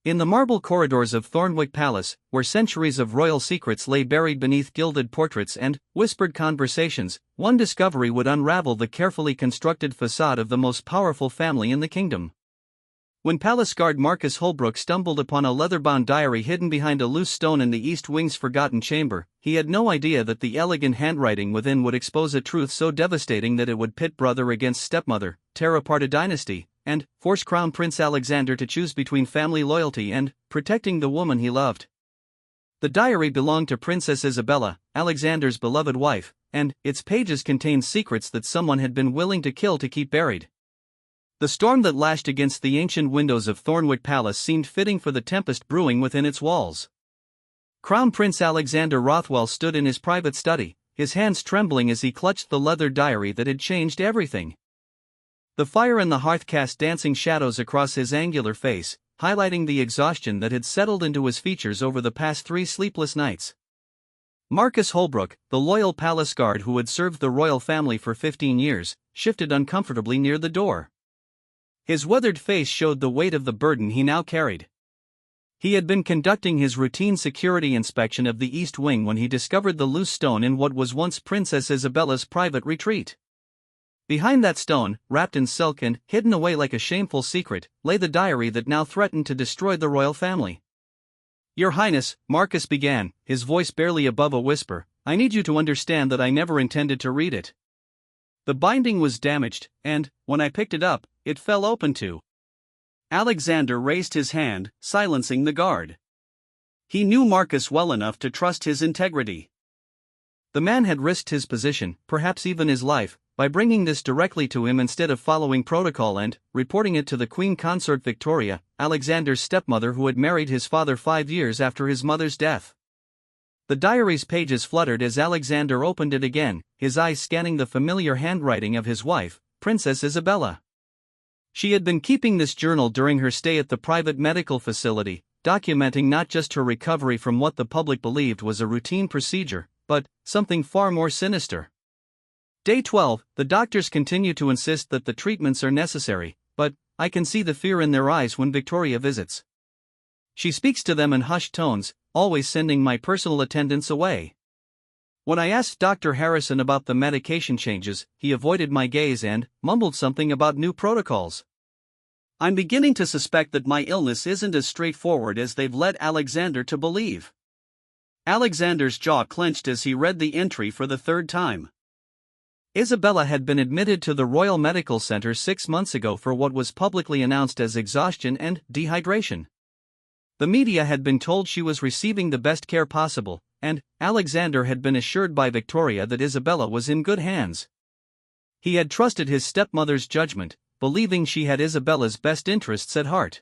In the marble corridors of Thornwick Palace, where centuries of royal secrets lay buried beneath gilded portraits and whispered conversations, one discovery would unravel the carefully constructed facade of the most powerful family in the kingdom. When palace guard Marcus Holbrook stumbled upon a leather-bound diary hidden behind a loose stone in the East Wing's forgotten chamber, he had no idea that the elegant handwriting within would expose a truth so devastating that it would pit brother against stepmother, tear apart a dynasty, and force Crown Prince Alexander to choose between family loyalty and protecting the woman he loved. The diary belonged to Princess Isabella, Alexander's beloved wife, and its pages contained secrets that someone had been willing to kill to keep buried. The storm that lashed against the ancient windows of Thornwick Palace seemed fitting for the tempest brewing within its walls. Crown Prince Alexander Rothwell stood in his private study, his hands trembling as he clutched the leather diary that had changed everything. The fire in the hearth cast dancing shadows across his angular face, highlighting the exhaustion that had settled into his features over the past 3 sleepless nights. Marcus Holbrook, the loyal palace guard who had served the royal family for 15 years, shifted uncomfortably near the door. His weathered face showed the weight of the burden he now carried. He had been conducting his routine security inspection of the East Wing when he discovered the loose stone in what was once Princess Isabella's private retreat. Behind that stone, wrapped in silk and hidden away like a shameful secret, lay the diary that now threatened to destroy the royal family. "Your Highness," Marcus began, his voice barely above a whisper, "I need you to understand that I never intended to read it. The binding was damaged, and, when I picked it up, it fell open too." Alexander raised his hand, silencing the guard. He knew Marcus well enough to trust his integrity. The man had risked his position, perhaps even his life, by bringing this directly to him instead of following protocol and reporting it to the Queen Consort Victoria, Alexander's stepmother who had married his father 5 years after his mother's death. The diary's pages fluttered as Alexander opened it again, his eyes scanning the familiar handwriting of his wife, Princess Isabella. She had been keeping this journal during her stay at the private medical facility, documenting not just her recovery from what the public believed was a routine procedure, but something far more sinister. Day 12, the doctors continue to insist that the treatments are necessary, but I can see the fear in their eyes when Victoria visits. She speaks to them in hushed tones, always sending my personal attendants away. When I asked Dr. Harrison about the medication changes, he avoided my gaze and mumbled something about new protocols. I'm beginning to suspect that my illness isn't as straightforward as they've led Alexander to believe. Alexander's jaw clenched as he read the entry for the 3rd time. Isabella had been admitted to the Royal Medical Center 6 months ago for what was publicly announced as exhaustion and dehydration. The media had been told she was receiving the best care possible, and Alexander had been assured by Victoria that Isabella was in good hands. He had trusted his stepmother's judgment, believing she had Isabella's best interests at heart.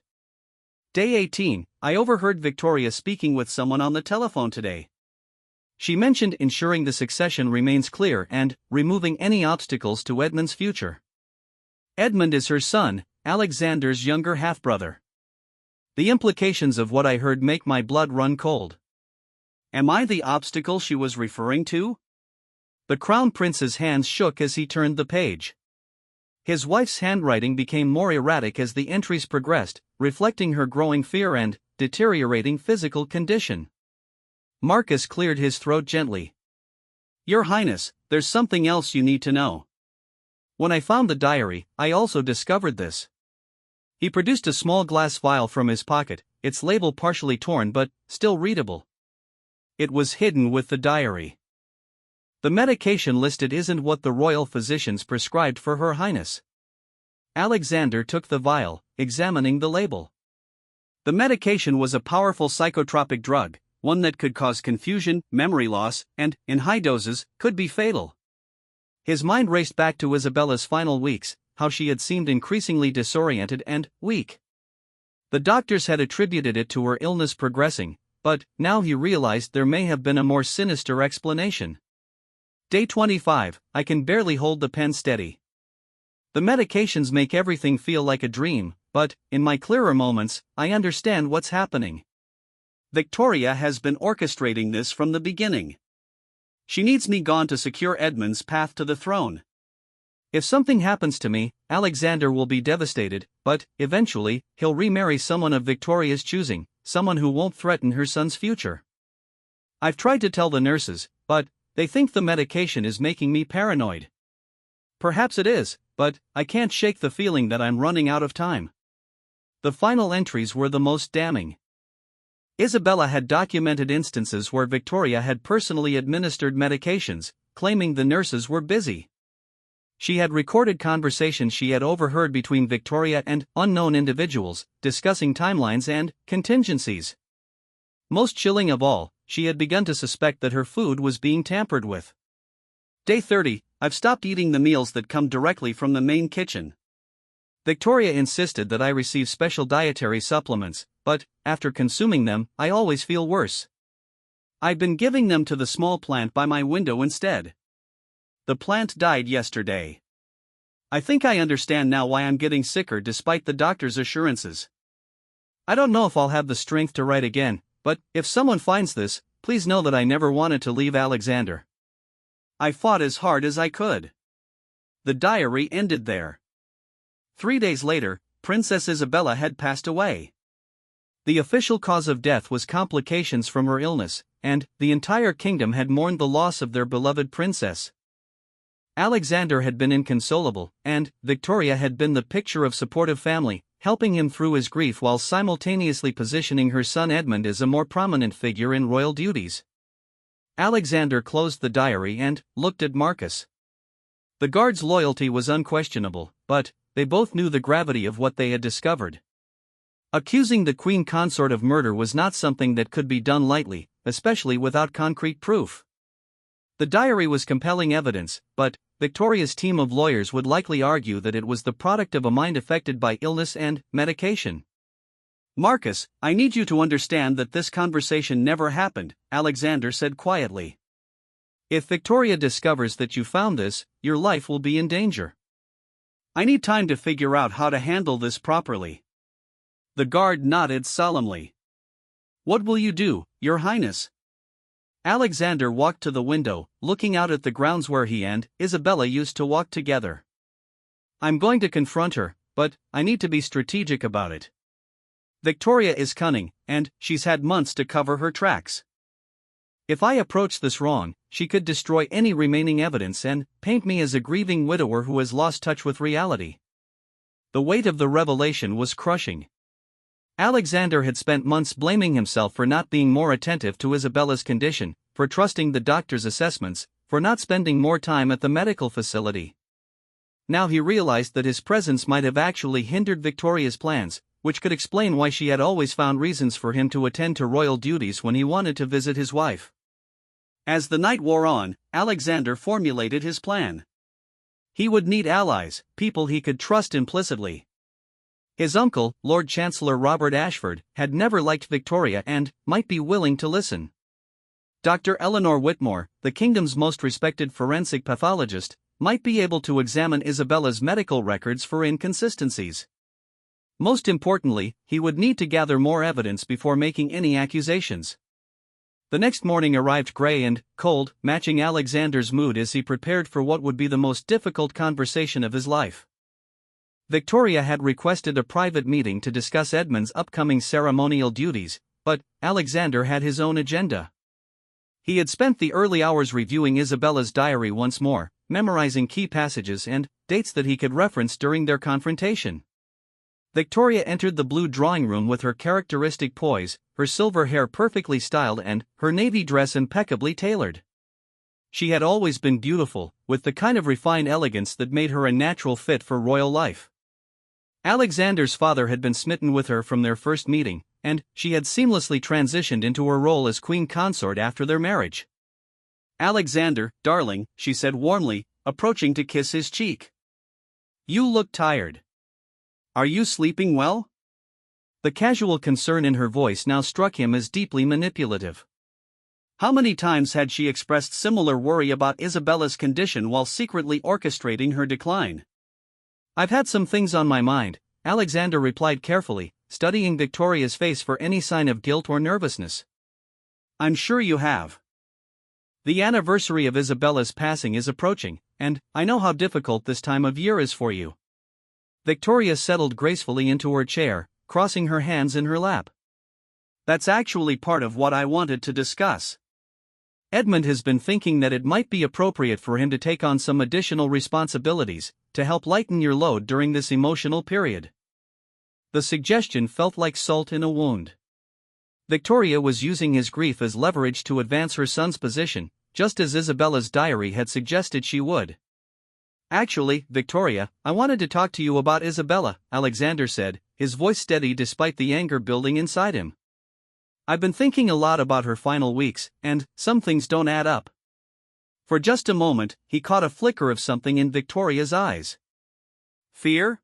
Day 18, I overheard Victoria speaking with someone on the telephone today. She mentioned ensuring the succession remains clear and removing any obstacles to Edmund's future. Edmund is her son, Alexander's younger half-brother. The implications of what I heard make my blood run cold. Am I the obstacle she was referring to? The Crown Prince's hands shook as he turned the page. His wife's handwriting became more erratic as the entries progressed, reflecting her growing fear and deteriorating physical condition. Marcus cleared his throat gently. "Your Highness, there's something else you need to know. When I found the diary, I also discovered this." He produced a small glass vial from his pocket, its label partially torn but still readable. It was hidden with the diary. "The medication listed isn't what the royal physicians prescribed for Her Highness." Alexander took the vial, examining the label. The medication was a powerful psychotropic drug, one that could cause confusion, memory loss, and, in high doses, could be fatal. His mind raced back to Isabella's final weeks, how she had seemed increasingly disoriented and weak. The doctors had attributed it to her illness progressing, but now he realized there may have been a more sinister explanation. Day 25, I can barely hold the pen steady. The medications make everything feel like a dream, but, in my clearer moments, I understand what's happening. Victoria has been orchestrating this from the beginning. She needs me gone to secure Edmund's path to the throne. If something happens to me, Alexander will be devastated, but, eventually, he'll remarry someone of Victoria's choosing, someone who won't threaten her son's future. I've tried to tell the nurses, but they think the medication is making me paranoid. Perhaps it is, but I can't shake the feeling that I'm running out of time. The final entries were the most damning. Isabella had documented instances where Victoria had personally administered medications, claiming the nurses were busy. She had recorded conversations she had overheard between Victoria and unknown individuals, discussing timelines and contingencies. Most chilling of all, she had begun to suspect that her food was being tampered with. Day 30, I've stopped eating the meals that come directly from the main kitchen. Victoria insisted that I receive special dietary supplements, but, after consuming them, I always feel worse. I've been giving them to the small plant by my window instead. The plant died yesterday. I think I understand now why I'm getting sicker despite the doctor's assurances. I don't know if I'll have the strength to write again, but if someone finds this, please know that I never wanted to leave Alexander. I fought as hard as I could. The diary ended there. 3 days later, Princess Isabella had passed away. The official cause of death was complications from her illness, and the entire kingdom had mourned the loss of their beloved princess. Alexander had been inconsolable, and Victoria had been the picture of supportive family, helping him through his grief while simultaneously positioning her son Edmund as a more prominent figure in royal duties. Alexander closed the diary and looked at Marcus. The guard's loyalty was unquestionable, but they both knew the gravity of what they had discovered. Accusing the queen consort of murder was not something that could be done lightly, especially without concrete proof. The diary was compelling evidence, but Victoria's team of lawyers would likely argue that it was the product of a mind affected by illness and medication. Marcus, I need you to understand that this conversation never happened, Alexander said quietly. If Victoria discovers that you found this, your life will be in danger. I need time to figure out how to handle this properly. The guard nodded solemnly. What will you do, Your Highness? Alexander walked to the window, looking out at the grounds where he and Isabella used to walk together. I'm going to confront her, but I need to be strategic about it. Victoria is cunning, and she's had months to cover her tracks. If I approach this wrong, she could destroy any remaining evidence and paint me as a grieving widower who has lost touch with reality. The weight of the revelation was crushing. Alexander had spent months blaming himself for not being more attentive to Isabella's condition, for trusting the doctor's assessments, for not spending more time at the medical facility. Now he realized that his presence might have actually hindered Victoria's plans, which could explain why she had always found reasons for him to attend to royal duties when he wanted to visit his wife. As the night wore on, Alexander formulated his plan. He would need allies, people he could trust implicitly. His uncle, Lord Chancellor Robert Ashford, had never liked Victoria and might be willing to listen. Dr. Eleanor Whitmore, the kingdom's most respected forensic pathologist, might be able to examine Isabella's medical records for inconsistencies. Most importantly, he would need to gather more evidence before making any accusations. The next morning arrived gray and cold, matching Alexander's mood as he prepared for what would be the most difficult conversation of his life. Victoria had requested a private meeting to discuss Edmund's upcoming ceremonial duties, but Alexander had his own agenda. He had spent the early hours reviewing Isabella's diary once more, memorizing key passages and dates that he could reference during their confrontation. Victoria entered the blue drawing room with her characteristic poise, her silver hair perfectly styled and her navy dress impeccably tailored. She had always been beautiful, with the kind of refined elegance that made her a natural fit for royal life. Alexander's father had been smitten with her from their first meeting, and she had seamlessly transitioned into her role as queen consort after their marriage. Alexander, darling, she said warmly, approaching to kiss his cheek. You look tired. Are you sleeping well? The casual concern in her voice now struck him as deeply manipulative. How many times had she expressed similar worry about Isabella's condition while secretly orchestrating her decline? I've had some things on my mind, Alexander replied carefully, studying Victoria's face for any sign of guilt or nervousness. I'm sure you have. The anniversary of Isabella's passing is approaching, and I know how difficult this time of year is for you. Victoria settled gracefully into her chair, crossing her hands in her lap. That's actually part of what I wanted to discuss. Edmund has been thinking that it might be appropriate for him to take on some additional responsibilities to help lighten your load during this emotional period. The suggestion felt like salt in a wound. Victoria was using his grief as leverage to advance her son's position, just as Isabella's diary had suggested she would. Actually, Victoria, I wanted to talk to you about Isabella, Alexander said, his voice steady despite the anger building inside him. I've been thinking a lot about her final weeks, and some things don't add up. For just a moment, he caught a flicker of something in Victoria's eyes. Fear?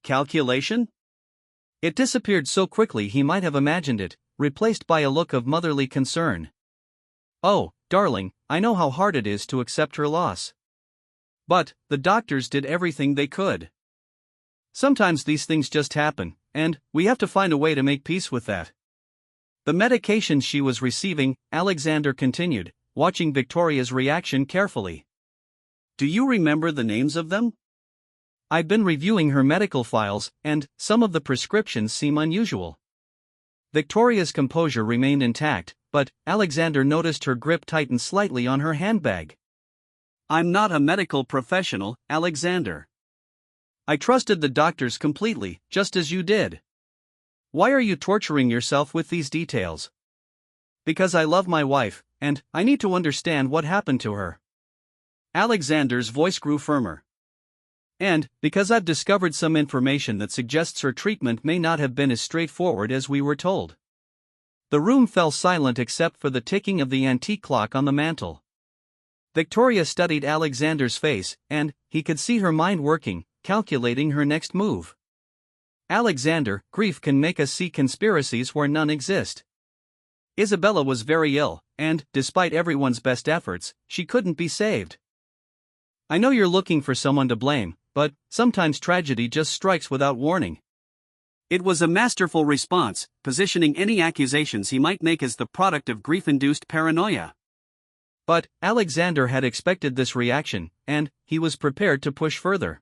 Calculation? It disappeared so quickly he might have imagined it, replaced by a look of motherly concern. Oh, darling, I know how hard it is to accept her loss. But the doctors did everything they could. Sometimes these things just happen, and we have to find a way to make peace with that. The medications she was receiving, Alexander continued, watching Victoria's reaction carefully. Do you remember the names of them? I've been reviewing her medical files, and some of the prescriptions seem unusual. Victoria's composure remained intact, but Alexander noticed her grip tighten slightly on her handbag. I'm not a medical professional, Alexander. I trusted the doctors completely, just as you did. Why are you torturing yourself with these details? Because I love my wife, and I need to understand what happened to her. Alexander's voice grew firmer. And because I've discovered some information that suggests her treatment may not have been as straightforward as we were told. The room fell silent except for the ticking of the antique clock on the mantel. Victoria studied Alexander's face, and he could see her mind working, calculating her next move. Alexander, grief can make us see conspiracies where none exist. Isabella was very ill, and, despite everyone's best efforts, she couldn't be saved. I know you're looking for someone to blame, but sometimes tragedy just strikes without warning. It was a masterful response, positioning any accusations he might make as the product of grief-induced paranoia. But Alexander had expected this reaction, and he was prepared to push further.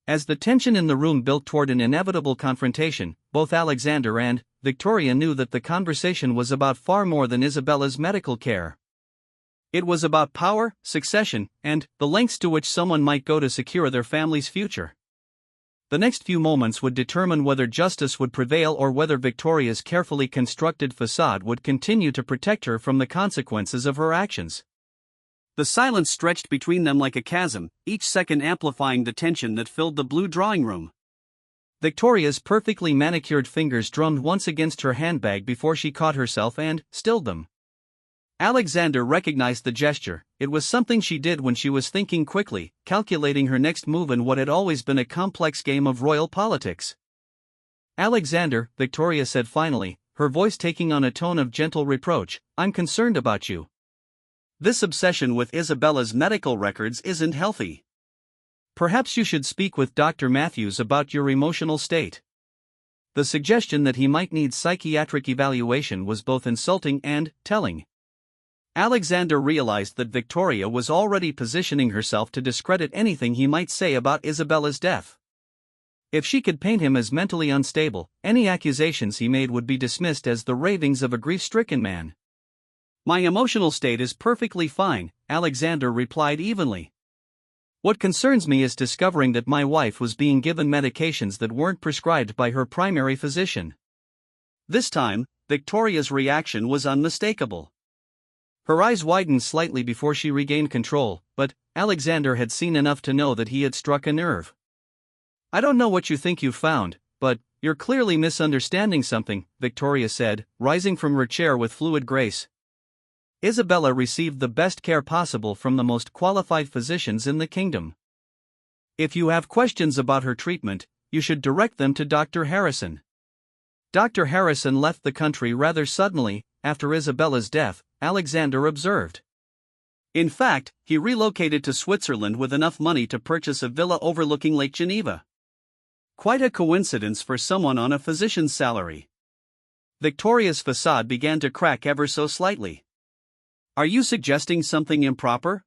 As the tension in the room built toward an inevitable confrontation, both Alexander and Victoria knew that the conversation was about far more than Isabella's medical care. It was about power, succession, and the lengths to which someone might go to secure their family's future. The next few moments would determine whether justice would prevail or whether Victoria's carefully constructed facade would continue to protect her from the consequences of her actions. The silence stretched between them like a chasm, each second amplifying the tension that filled the blue drawing room. Victoria's perfectly manicured fingers drummed once against her handbag before she caught herself and stilled them. Alexander recognized the gesture. It was something she did when she was thinking quickly, calculating her next move in what had always been a complex game of royal politics. Alexander, Victoria said finally, her voice taking on a tone of gentle reproach, I'm concerned about you. This obsession with Isabella's medical records isn't healthy. Perhaps you should speak with Dr. Matthews about your emotional state. The suggestion that he might need psychiatric evaluation was both insulting and telling. Alexander realized that Victoria was already positioning herself to discredit anything he might say about Isabella's death. If she could paint him as mentally unstable, any accusations he made would be dismissed as the ravings of a grief-stricken man. My emotional state is perfectly fine, Alexander replied evenly. What concerns me is discovering that my wife was being given medications that weren't prescribed by her primary physician. This time, Victoria's reaction was unmistakable. Her eyes widened slightly before she regained control, but Alexander had seen enough to know that he had struck a nerve. I don't know what you think you've found, but you're clearly misunderstanding something, Victoria said, rising from her chair with fluid grace. Isabella received the best care possible from the most qualified physicians in the kingdom. If you have questions about her treatment, you should direct them to Dr. Harrison. Dr. Harrison left the country rather suddenly, after Isabella's death, Alexander observed. In fact, he relocated to Switzerland with enough money to purchase a villa overlooking Lake Geneva. Quite a coincidence for someone on a physician's salary. Victoria's facade began to crack ever so slightly. Are you suggesting something improper?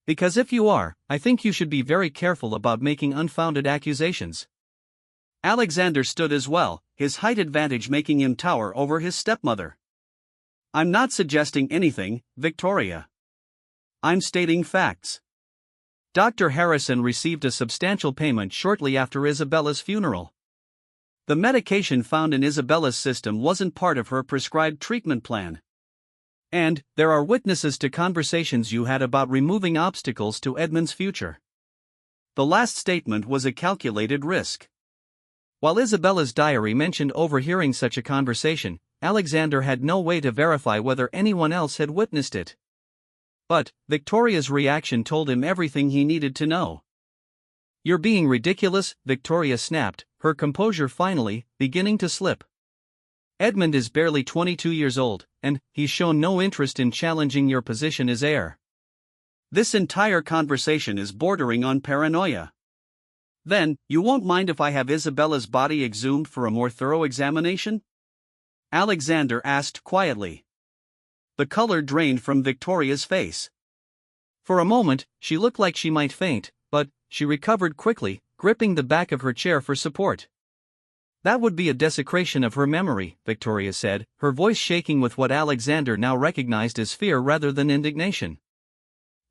Because if you are, I think you should be very careful about making unfounded accusations. Alexander stood as well, his height advantage making him tower over his stepmother. I'm not suggesting anything, Victoria. I'm stating facts. Dr. Harrison received a substantial payment shortly after Isabella's funeral. The medication found in Isabella's system wasn't part of her prescribed treatment plan. And there are witnesses to conversations you had about removing obstacles to Edmund's future. The last statement was a calculated risk. While Isabella's diary mentioned overhearing such a conversation, Alexander had no way to verify whether anyone else had witnessed it. But Victoria's reaction told him everything he needed to know. You're being ridiculous, Victoria snapped, her composure finally beginning to slip. Edmund is barely 22 years old, and he's shown no interest in challenging your position as heir. This entire conversation is bordering on paranoia. Then, you won't mind if I have Isabella's body exhumed for a more thorough examination? Alexander asked quietly. The color drained from Victoria's face. For a moment, she looked like she might faint, but she recovered quickly, gripping the back of her chair for support. That would be a desecration of her memory, Victoria said, her voice shaking with what Alexander now recognized as fear rather than indignation.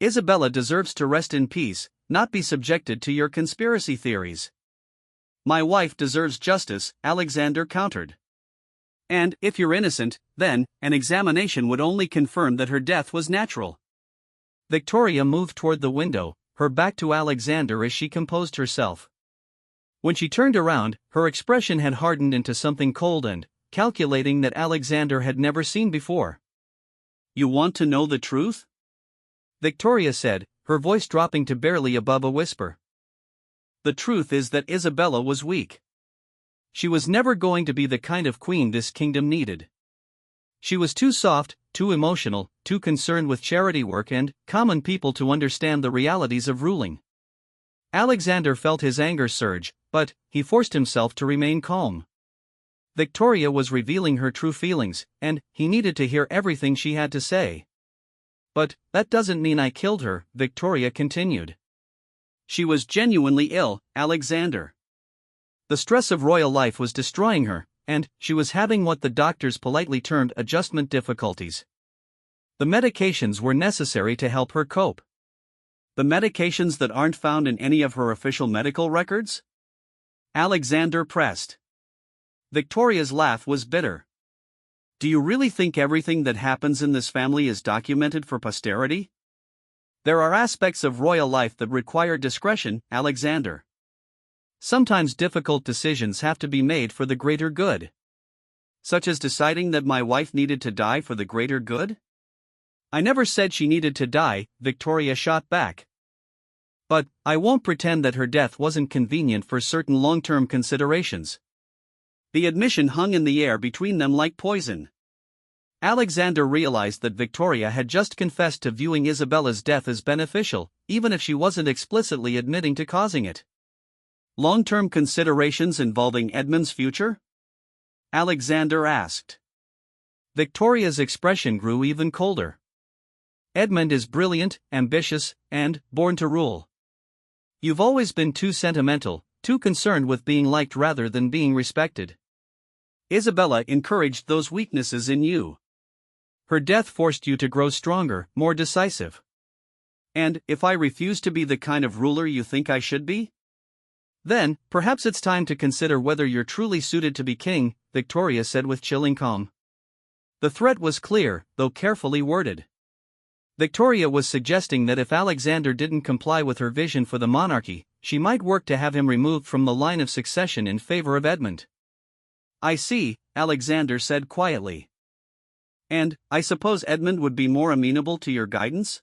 Isabella deserves to rest in peace, not be subjected to your conspiracy theories. My wife deserves justice, Alexander countered. And, if you're innocent, then, an examination would only confirm that her death was natural. Victoria moved toward the window, her back to Alexander as she composed herself. When she turned around, her expression had hardened into something cold and calculating that Alexander had never seen before. You want to know the truth? Victoria said, her voice dropping to barely above a whisper. The truth is that Isabella was weak. She was never going to be the kind of queen this kingdom needed. She was too soft, too emotional, too concerned with charity work and common people to understand the realities of ruling. Alexander felt his anger surge, but he forced himself to remain calm. Victoria was revealing her true feelings, and he needed to hear everything she had to say. But that doesn't mean I killed her, Victoria continued. She was genuinely ill, Alexander. The stress of royal life was destroying her, and she was having what the doctors politely termed adjustment difficulties. The medications were necessary to help her cope. The medications that aren't found in any of her official medical records? Alexander pressed. Victoria's laugh was bitter. Do you really think everything that happens in this family is documented for posterity? There are aspects of royal life that require discretion, Alexander. Sometimes difficult decisions have to be made for the greater good. Such as deciding that my wife needed to die for the greater good? I never said she needed to die, Victoria shot back. But I won't pretend that her death wasn't convenient for certain long-term considerations. The admission hung in the air between them like poison. Alexander realized that Victoria had just confessed to viewing Isabella's death as beneficial, even if she wasn't explicitly admitting to causing it. Long-term considerations involving Edmund's future? Alexander asked. Victoria's expression grew even colder. Edmund is brilliant, ambitious, and born to rule. You've always been too sentimental, too concerned with being liked rather than being respected. Isabella encouraged those weaknesses in you. Her death forced you to grow stronger, more decisive. And if I refuse to be the kind of ruler you think I should be? Then, perhaps it's time to consider whether you're truly suited to be king, Victoria said with chilling calm. The threat was clear, though carefully worded. Victoria was suggesting that if Alexander didn't comply with her vision for the monarchy, she might work to have him removed from the line of succession in favor of Edmund. I see, Alexander said quietly. And, I suppose Edmund would be more amenable to your guidance?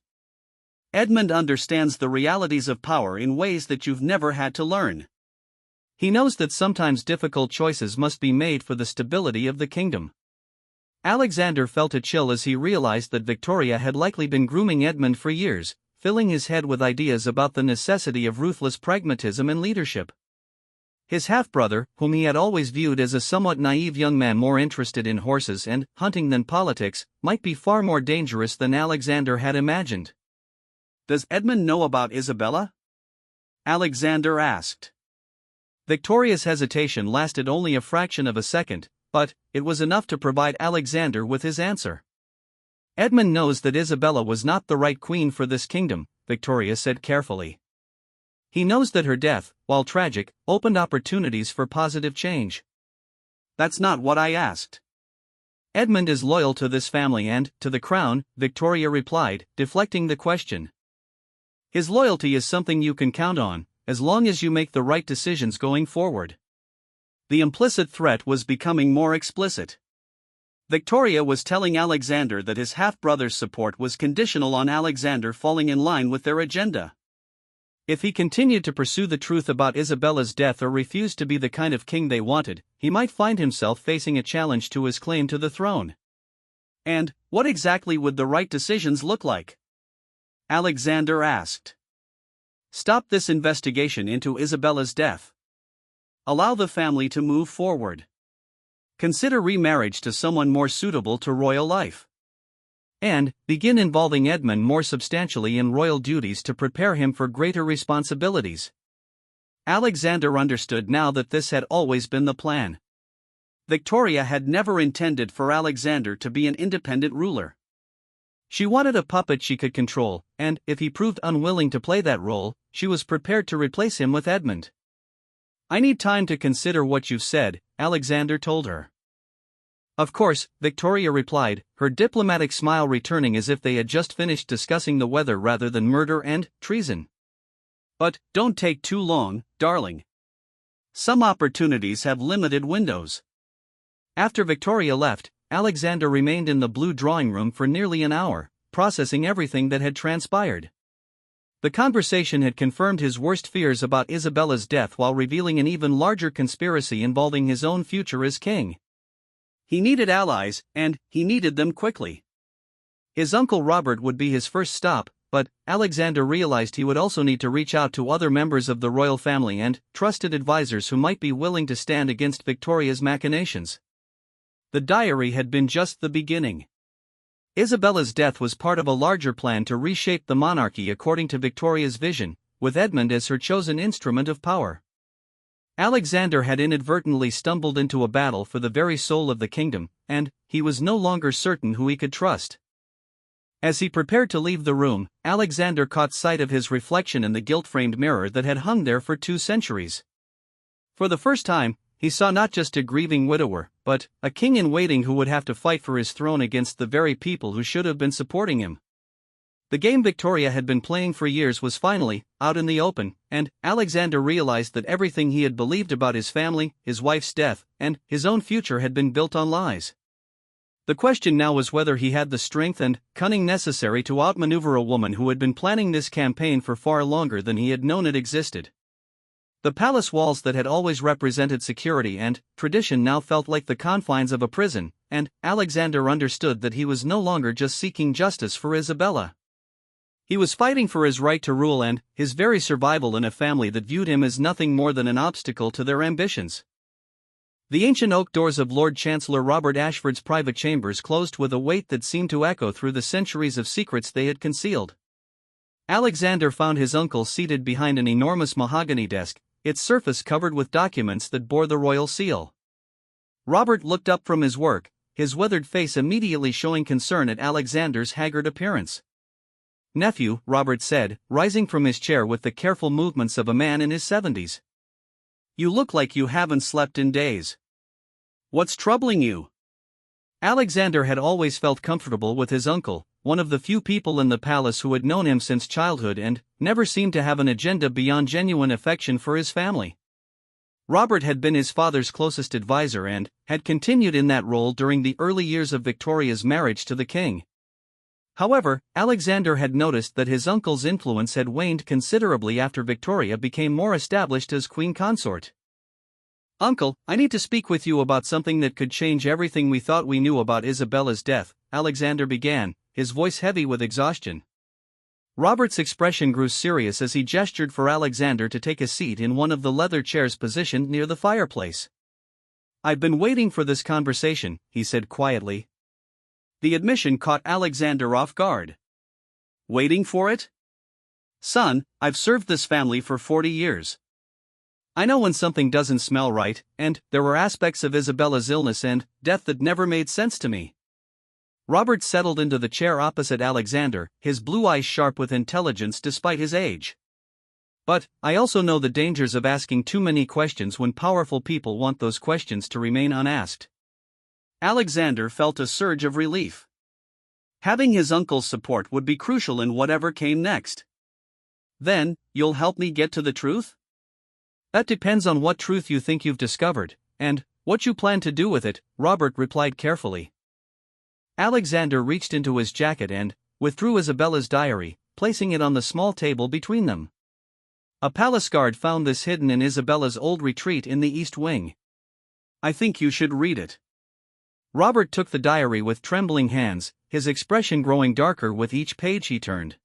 Edmund understands the realities of power in ways that you've never had to learn. He knows that sometimes difficult choices must be made for the stability of the kingdom. Alexander felt a chill as he realized that Victoria had likely been grooming Edmund for years, filling his head with ideas about the necessity of ruthless pragmatism and leadership. His half-brother, whom he had always viewed as a somewhat naive young man more interested in horses and hunting than politics, might be far more dangerous than Alexander had imagined. does Edmund know about Isabella? Alexander asked. Victoria's hesitation lasted only a fraction of a second, but it was enough to provide Alexander with his answer. Edmund knows that Isabella was not the right queen for this kingdom, Victoria said carefully. He knows that her death, while tragic, opened opportunities for positive change. That's not what I asked. Edmund is loyal to this family and to the crown, Victoria replied, deflecting the question. His loyalty is something you can count on, as long as you make the right decisions going forward. The implicit threat was becoming more explicit. Victoria was telling Alexander that his half-brother's support was conditional on Alexander falling in line with their agenda. If he continued to pursue the truth about Isabella's death or refused to be the kind of king they wanted, he might find himself facing a challenge to his claim to the throne. And what exactly would the right decisions look like? Alexander asked. Stop this investigation into Isabella's death. Allow the family to move forward. Consider remarriage to someone more suitable to royal life. And begin involving Edmund more substantially in royal duties to prepare him for greater responsibilities. Alexander understood now that this had always been the plan. Victoria had never intended for Alexander to be an independent ruler. She wanted a puppet she could control, and if he proved unwilling to play that role, she was prepared to replace him with Edmund. I need time to consider what you've said, Alexander told her. Of course, Victoria replied, her diplomatic smile returning as if they had just finished discussing the weather rather than murder and treason. But don't take too long, darling. Some opportunities have limited windows. After Victoria left, Alexander remained in the blue drawing room for nearly an hour, processing everything that had transpired. The conversation had confirmed his worst fears about Isabella's death while revealing an even larger conspiracy involving his own future as king. He needed allies, and he needed them quickly. His uncle Robert would be his first stop, but Alexander realized he would also need to reach out to other members of the royal family and trusted advisors who might be willing to stand against Victoria's machinations. The diary had been just the beginning. Isabella's death was part of a larger plan to reshape the monarchy according to Victoria's vision, with Edmund as her chosen instrument of power. Alexander had inadvertently stumbled into a battle for the very soul of the kingdom, and he was no longer certain who he could trust. As he prepared to leave the room, Alexander caught sight of his reflection in the gilt-framed mirror that had hung there for 2 centuries. For the first time, he saw not just a grieving widower, but a king-in-waiting who would have to fight for his throne against the very people who should have been supporting him. The game Victoria had been playing for years was finally out in the open, and Alexander realized that everything he had believed about his family, his wife's death, and his own future had been built on lies. The question now was whether he had the strength and cunning necessary to outmaneuver a woman who had been planning this campaign for far longer than he had known it existed. The palace walls that had always represented security and tradition now felt like the confines of a prison, and Alexander understood that he was no longer just seeking justice for Isabella. He was fighting for his right to rule and his very survival in a family that viewed him as nothing more than an obstacle to their ambitions. The ancient oak doors of Lord Chancellor Robert Ashford's private chambers closed with a weight that seemed to echo through the centuries of secrets they had concealed. Alexander found his uncle seated behind an enormous mahogany desk, its surface covered with documents that bore the royal seal. Robert looked up from his work, his weathered face immediately showing concern at Alexander's haggard appearance. "Nephew," Robert said, rising from his chair with the careful movements of a man in his 70s. "You look like you haven't slept in days. What's troubling you?" Alexander had always felt comfortable with his uncle, one of the few people in the palace who had known him since childhood and never seemed to have an agenda beyond genuine affection for his family. Robert had been his father's closest advisor and had continued in that role during the early years of Victoria's marriage to the king. However, Alexander had noticed that his uncle's influence had waned considerably after Victoria became more established as queen consort. "Uncle, I need to speak with you about something that could change everything we thought we knew about Isabella's death," Alexander began, his voice heavy with exhaustion. Robert's expression grew serious as he gestured for Alexander to take a seat in one of the leather chairs positioned near the fireplace. "I've been waiting for this conversation," he said quietly. The admission caught Alexander off guard. Waiting for it? Son, I've served this family for 40 years. I know when something doesn't smell right, and there were aspects of Isabella's illness and death that never made sense to me. Robert settled into the chair opposite Alexander, his blue eyes sharp with intelligence despite his age. But I also know the dangers of asking too many questions when powerful people want those questions to remain unasked. Alexander felt a surge of relief. Having his uncle's support would be crucial in whatever came next. Then, you'll help me get to the truth? That depends on what truth you think you've discovered, and what you plan to do with it, Robert replied carefully. Alexander reached into his jacket and withdrew Isabella's diary, placing it on the small table between them. A palace guard found this hidden in Isabella's old retreat in the East Wing. I think you should read it. Robert took the diary with trembling hands, his expression growing darker with each page he turned.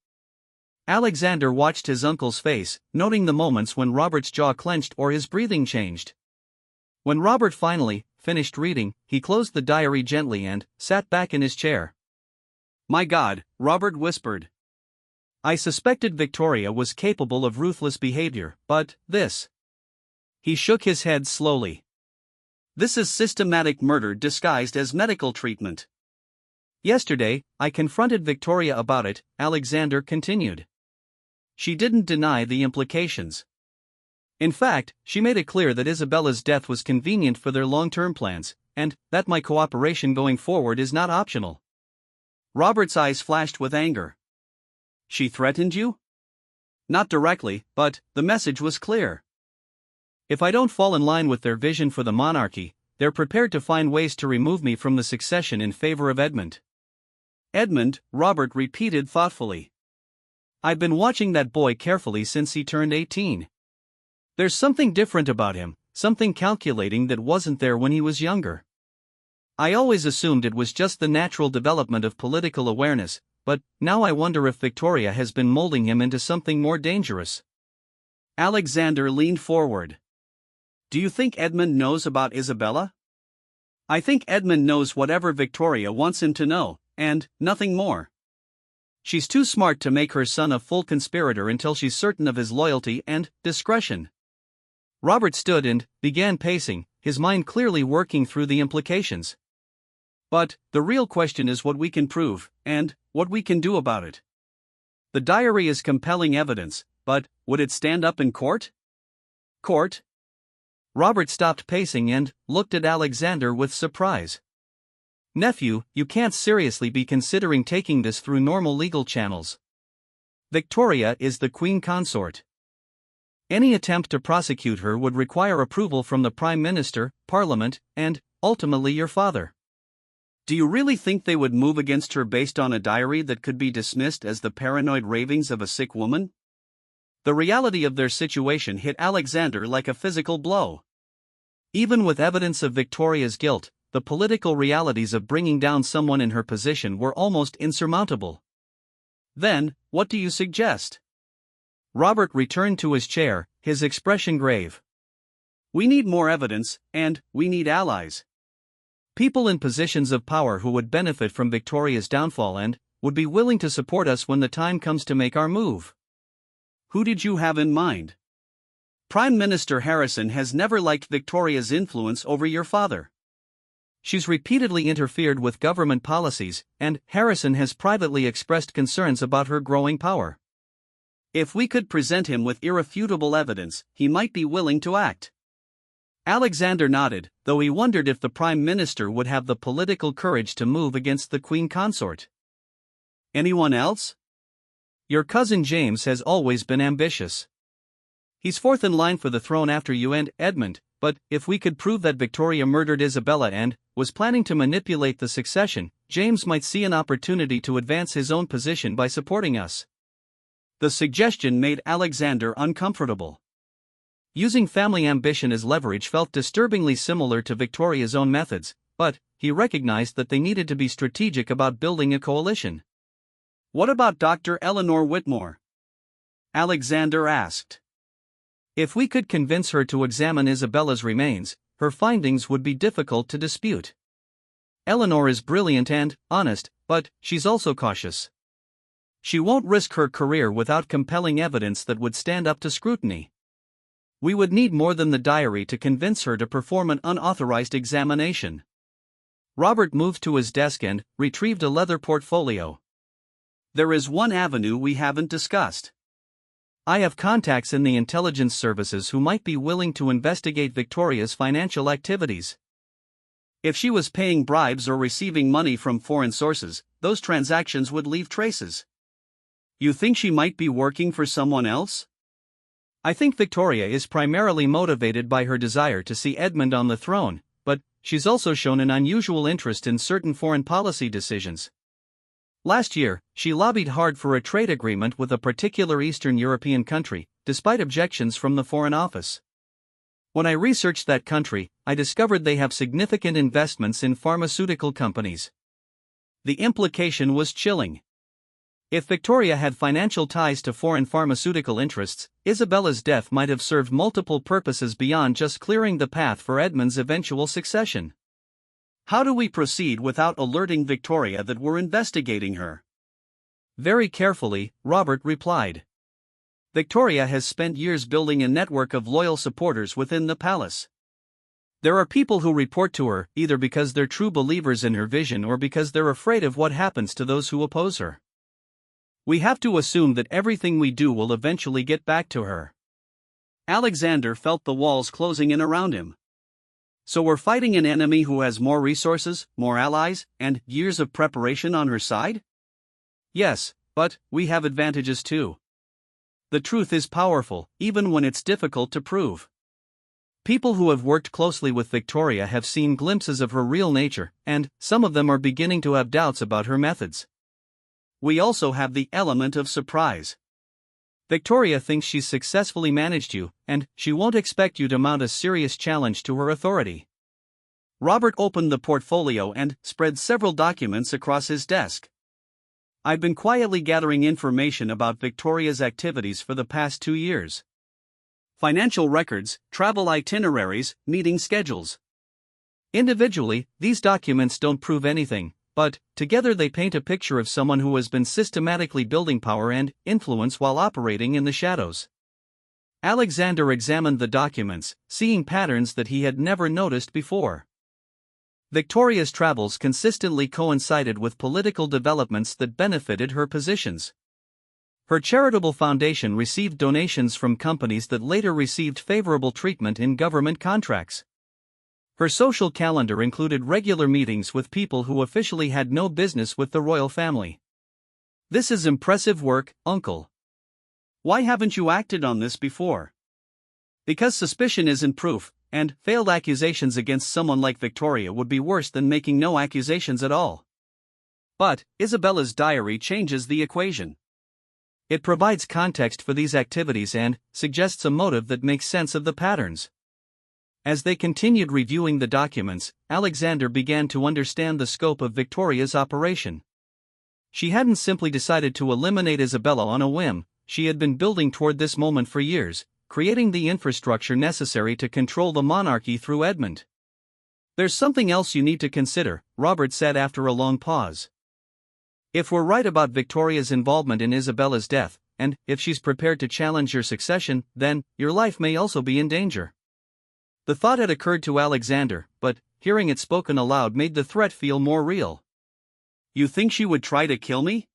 Alexander watched his uncle's face, noting the moments when Robert's jaw clenched or his breathing changed. When Robert finally finished reading, he closed the diary gently and sat back in his chair. My God, Robert whispered. I suspected Victoria was capable of ruthless behavior, but this. He shook his head slowly. This is systematic murder disguised as medical treatment. Yesterday, I confronted Victoria about it, Alexander continued. She didn't deny the implications. In fact, she made it clear that Isabella's death was convenient for their long-term plans, and that my cooperation going forward is not optional. Robert's eyes flashed with anger. She threatened you? Not directly, but the message was clear. If I don't fall in line with their vision for the monarchy, they're prepared to find ways to remove me from the succession in favor of Edmund. Edmund, Robert repeated thoughtfully. I've been watching that boy carefully since he turned 18. There's something different about him, something calculating that wasn't there when he was younger. I always assumed it was just the natural development of political awareness, but now I wonder if Victoria has been molding him into something more dangerous. Alexander leaned forward. Do you think Edmund knows about Isabella? I think Edmund knows whatever Victoria wants him to know, and nothing more. She's too smart to make her son a full conspirator until she's certain of his loyalty and discretion. Robert stood and began pacing, his mind clearly working through the implications. But the real question is what we can prove, and what we can do about it. The diary is compelling evidence, but would it stand up in court? Court? Robert stopped pacing and looked at Alexander with surprise. Nephew, you can't seriously be considering taking this through normal legal channels. Victoria is the queen consort. Any attempt to prosecute her would require approval from the Prime Minister, Parliament, and, ultimately your father. Do you really think they would move against her based on a diary that could be dismissed as the paranoid ravings of a sick woman? The reality of their situation hit Alexander like a physical blow. Even with evidence of Victoria's guilt, the political realities of bringing down someone in her position were almost insurmountable. Then, what do you suggest? Robert returned to his chair, his expression grave. We need more evidence, and we need allies. People in positions of power who would benefit from Victoria's downfall and would be willing to support us when the time comes to make our move. Who did you have in mind? Prime Minister Harrison has never liked Victoria's influence over your father. She's repeatedly interfered with government policies, and Harrison has privately expressed concerns about her growing power. If we could present him with irrefutable evidence, he might be willing to act. Alexander nodded, though he wondered if the Prime Minister would have the political courage to move against the Queen Consort. Anyone else? Your cousin James has always been ambitious. He's fourth in line for the throne after you and Edmund, but if we could prove that Victoria murdered Isabella and was planning to manipulate the succession, James might see an opportunity to advance his own position by supporting us. The suggestion made Alexander uncomfortable. Using family ambition as leverage felt disturbingly similar to Victoria's own methods, but he recognized that they needed to be strategic about building a coalition. What about Dr. Eleanor Whitmore? Alexander asked. If we could convince her to examine Isabella's remains, her findings would be difficult to dispute. Eleanor is brilliant and honest, but she's also cautious. She won't risk her career without compelling evidence that would stand up to scrutiny. We would need more than the diary to convince her to perform an unauthorized examination. Robert moved to his desk and retrieved a leather portfolio. There is one avenue we haven't discussed. I have contacts in the intelligence services who might be willing to investigate Victoria's financial activities. If she was paying bribes or receiving money from foreign sources, those transactions would leave traces. You think she might be working for someone else? I think Victoria is primarily motivated by her desire to see Edmund on the throne, but she's also shown an unusual interest in certain foreign policy decisions. Last year, she lobbied hard for a trade agreement with a particular Eastern European country, despite objections from the Foreign Office. When I researched that country, I discovered they have significant investments in pharmaceutical companies. The implication was chilling. If Victoria had financial ties to foreign pharmaceutical interests, Isabella's death might have served multiple purposes beyond just clearing the path for Edmund's eventual succession. How do we proceed without alerting Victoria that we're investigating her? Very carefully, Robert replied. Victoria has spent years building a network of loyal supporters within the palace. There are people who report to her either because they're true believers in her vision or because they're afraid of what happens to those who oppose her. We have to assume that everything we do will eventually get back to her. Alexander felt the walls closing in around him. So we're fighting an enemy who has more resources, more allies, and years of preparation on her side? Yes, but we have advantages too. The truth is powerful, even when it's difficult to prove. People who have worked closely with Victoria have seen glimpses of her real nature, and some of them are beginning to have doubts about her methods. We also have the element of surprise. Victoria thinks she's successfully managed you, and she won't expect you to mount a serious challenge to her authority. Robert opened the portfolio and spread several documents across his desk. I've been quietly gathering information about Victoria's activities for the past 2 years. Financial records, travel itineraries, meeting schedules. Individually, these documents don't prove anything, but together they paint a picture of someone who has been systematically building power and influence while operating in the shadows. Alexander examined the documents, seeing patterns that he had never noticed before. Victoria's travels consistently coincided with political developments that benefited her positions. Her charitable foundation received donations from companies that later received favorable treatment in government contracts. Her social calendar included regular meetings with people who officially had no business with the royal family. This is impressive work, Uncle. Why haven't you acted on this before? Because suspicion isn't proof, and failed accusations against someone like Victoria would be worse than making no accusations at all. But Isabella's diary changes the equation. It provides context for these activities and suggests a motive that makes sense of the patterns. As they continued reviewing the documents, Alexander began to understand the scope of Victoria's operation. She hadn't simply decided to eliminate Isabella on a whim, she had been building toward this moment for years, creating the infrastructure necessary to control the monarchy through Edmund. There's something else you need to consider, Robert said after a long pause. If we're right about Victoria's involvement in Isabella's death, and if she's prepared to challenge your succession, then your life may also be in danger. The thought had occurred to Alexander, but hearing it spoken aloud made the threat feel more real. You think she would try to kill me?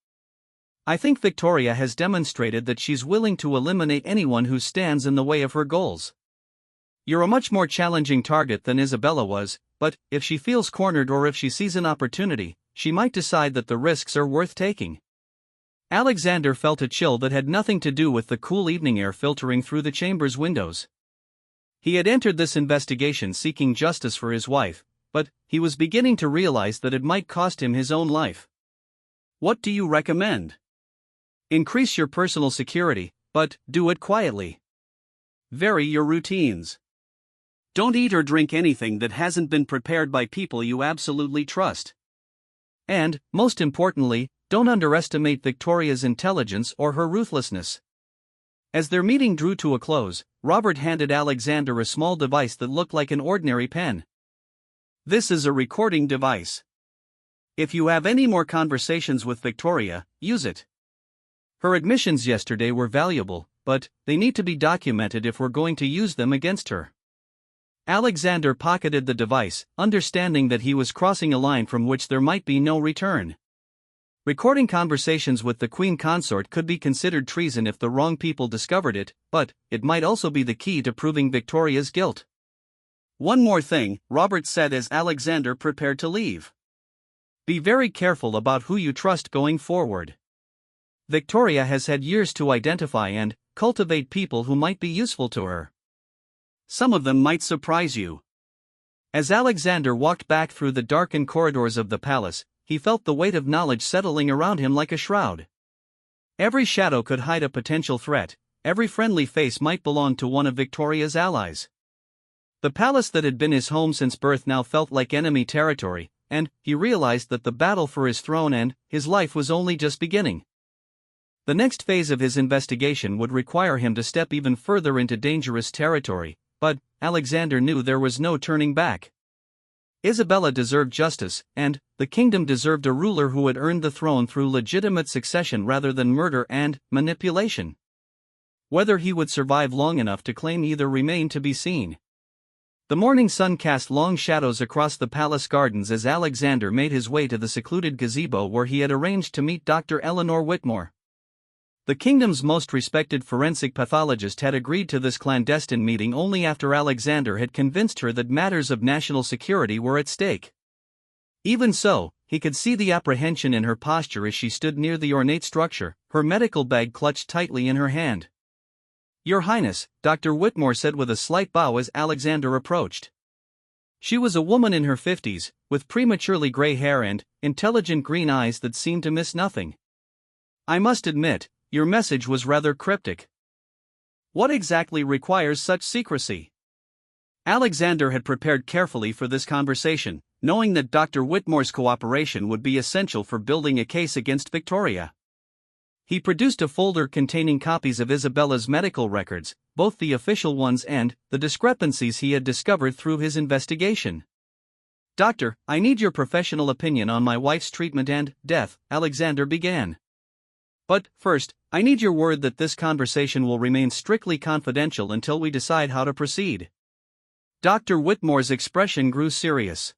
I think Victoria has demonstrated that she's willing to eliminate anyone who stands in the way of her goals. You're a much more challenging target than Isabella was, but if she feels cornered or if she sees an opportunity, she might decide that the risks are worth taking. Alexander felt a chill that had nothing to do with the cool evening air filtering through the chamber's windows. He had entered this investigation seeking justice for his wife, but he was beginning to realize that it might cost him his own life. What do you recommend? Increase your personal security, but do it quietly. Vary your routines. Don't eat or drink anything that hasn't been prepared by people you absolutely trust. And, most importantly, don't underestimate Victoria's intelligence or her ruthlessness. As their meeting drew to a close, Robert handed Alexander a small device that looked like an ordinary pen. This is a recording device. If you have any more conversations with Victoria, use it. Her admissions yesterday were valuable, but they need to be documented if we're going to use them against her. Alexander pocketed the device, understanding that he was crossing a line from which there might be no return. Recording conversations with the Queen Consort could be considered treason if the wrong people discovered it, but it might also be the key to proving Victoria's guilt. One more thing, Robert said as Alexander prepared to leave. Be very careful about who you trust going forward. Victoria has had years to identify and cultivate people who might be useful to her. Some of them might surprise you. As Alexander walked back through the darkened corridors of the palace, he felt the weight of knowledge settling around him like a shroud. Every shadow could hide a potential threat, every friendly face might belong to one of Victoria's allies. The palace that had been his home since birth now felt like enemy territory, and he realized that the battle for his throne and his life was only just beginning. The next phase of his investigation would require him to step even further into dangerous territory, but Alexander knew there was no turning back. Isabella deserved justice, and the kingdom deserved a ruler who had earned the throne through legitimate succession rather than murder and manipulation. Whether he would survive long enough to claim either remained to be seen. The morning sun cast long shadows across the palace gardens as Alexander made his way to the secluded gazebo where he had arranged to meet Dr. Eleanor Whitmore. The kingdom's most respected forensic pathologist had agreed to this clandestine meeting only after Alexander had convinced her that matters of national security were at stake. Even so, he could see the apprehension in her posture as she stood near the ornate structure, her medical bag clutched tightly in her hand. "Your Highness," Dr. Whitmore said with a slight bow as Alexander approached. She was a woman in her 50s, with prematurely gray hair and intelligent green eyes that seemed to miss nothing. "I must admit, your message was rather cryptic. What exactly requires such secrecy?" Alexander had prepared carefully for this conversation, knowing that Dr. Whitmore's cooperation would be essential for building a case against Victoria. He produced a folder containing copies of Isabella's medical records, both the official ones and the discrepancies he had discovered through his investigation. "Doctor, I need your professional opinion on my wife's treatment and death," Alexander began. "But, first, I need your word that this conversation will remain strictly confidential until we decide how to proceed." Dr. Whitmore's expression grew serious.